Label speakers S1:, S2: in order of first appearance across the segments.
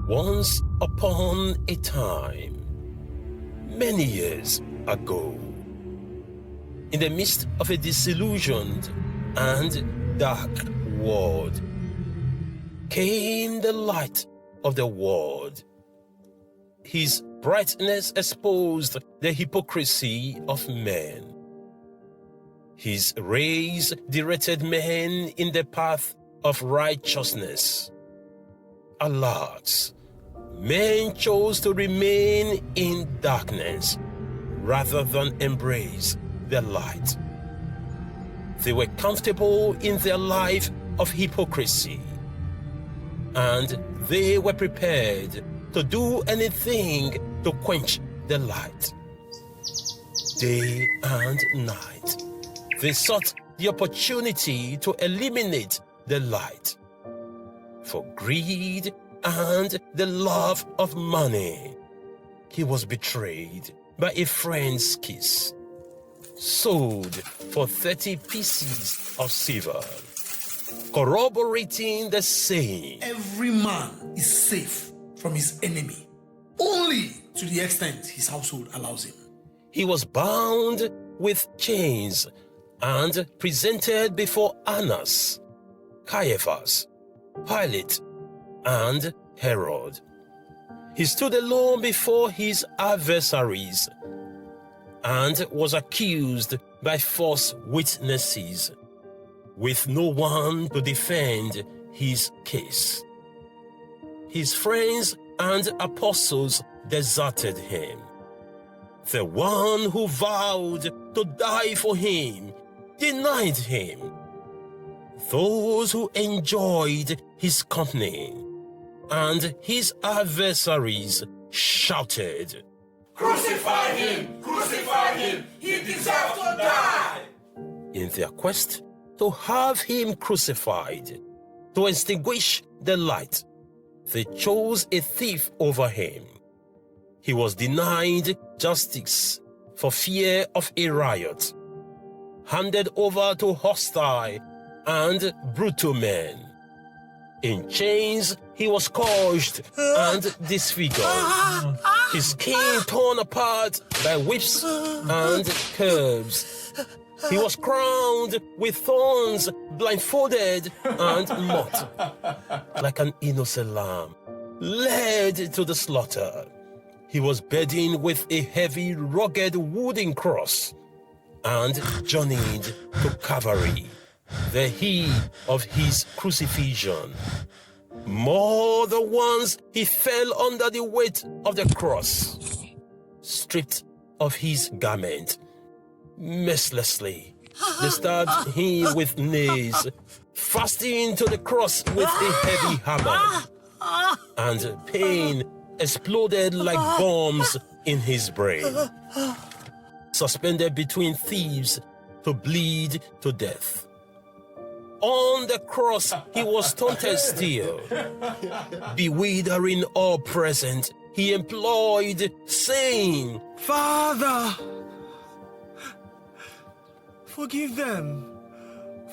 S1: Once upon a time, many years ago, in the midst of a disillusioned and dark world, came the light of the world. His brightness exposed the hypocrisy of men. His rays directed men in the path of righteousness. Alas, men chose to remain in darkness rather than embrace the light. They were comfortable in their life of hypocrisy, and they were prepared to do anything to quench the light. Day and night, they sought the opportunity to eliminate the light. For greed and the love of money, he was betrayed by a friend's kiss, sold for 30 pieces of silver, corroborating the saying,
S2: every man is safe from his enemy, only to the extent his household allows him.
S1: He was bound with chains and presented before Annas, Caiaphas, Pilate, and Herod. He stood alone before his adversaries and was accused by false witnesses, with no one to defend his case. His friends and apostles deserted him. The one who vowed to die for him denied him. Those who enjoyed his company and his adversaries shouted,
S3: "Crucify him! Crucify him! He deserves to die!"
S1: in their quest to have him crucified. To extinguish the light, they chose a thief over him. He was denied justice for fear of a riot, handed over to hostile and brutal men. In chains, he was scourged and disfigured, his skin torn apart by whips and curbs. He was crowned with thorns, blindfolded and mocked, like an innocent lamb, led to the slaughter. He was burdened with a heavy, rugged wooden cross and journeyed to Calvary, the heat of his crucifixion. More than once he fell under the weight of the cross, stripped of his garment. Mercilessly, they stabbed him with nails, fastened to the cross with a heavy hammer, and pain exploded like bombs in his brain. Suspended between thieves to bleed to death. On the cross, he was taunted still. Bewildering all present, he implored, saying,
S4: "Father, forgive them,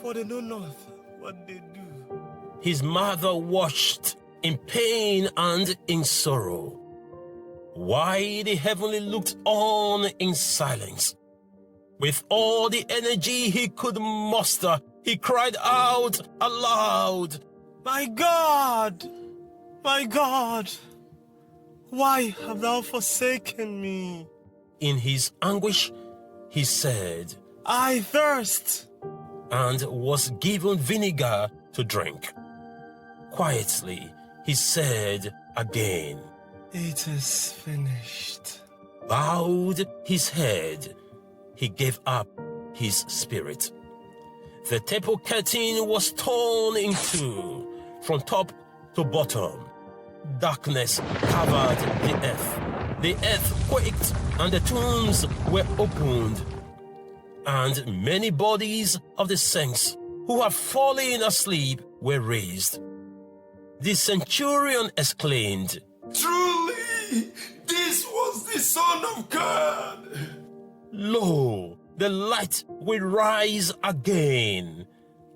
S4: for they know not what they do."
S1: His mother watched in pain and in sorrow, while the heavenly looked on in silence. With all the energy he could muster, he cried out aloud,
S4: My God, why have thou forsaken me?"
S1: In his anguish, he said,
S4: "I thirst."
S1: and was given vinegar to drink. Quietly, he said again,
S4: "It is finished."
S1: Bowed his head, he gave up his spirit. The temple curtain was torn in two, from top to bottom. Darkness covered the earth. The earth quaked, and the tombs were opened. And many bodies of the saints who had fallen asleep were raised. The centurion exclaimed,
S3: Truly, this was the Son of God.
S1: Lo, the light will rise again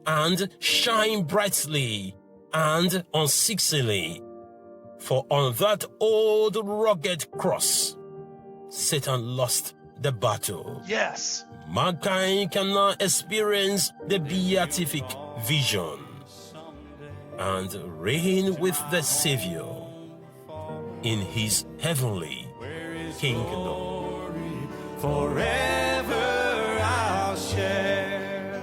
S1: and shine brightly and unceasingly. For on that old rugged cross, Satan lost the battle.
S3: Yes.
S1: Mankind can now experience the beatific vision and reign with the Savior in his heavenly kingdom.
S5: Forever I'll share.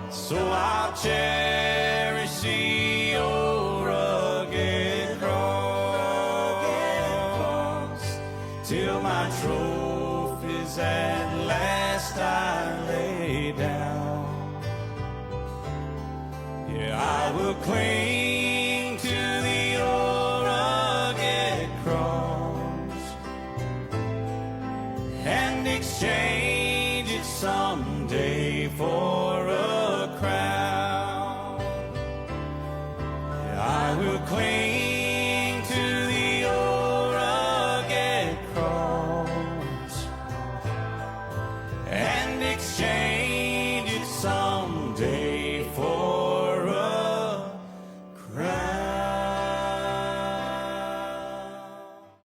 S5: So I'll cherish the old rugged cross till my trophies at last I lay down. Yeah, I will claim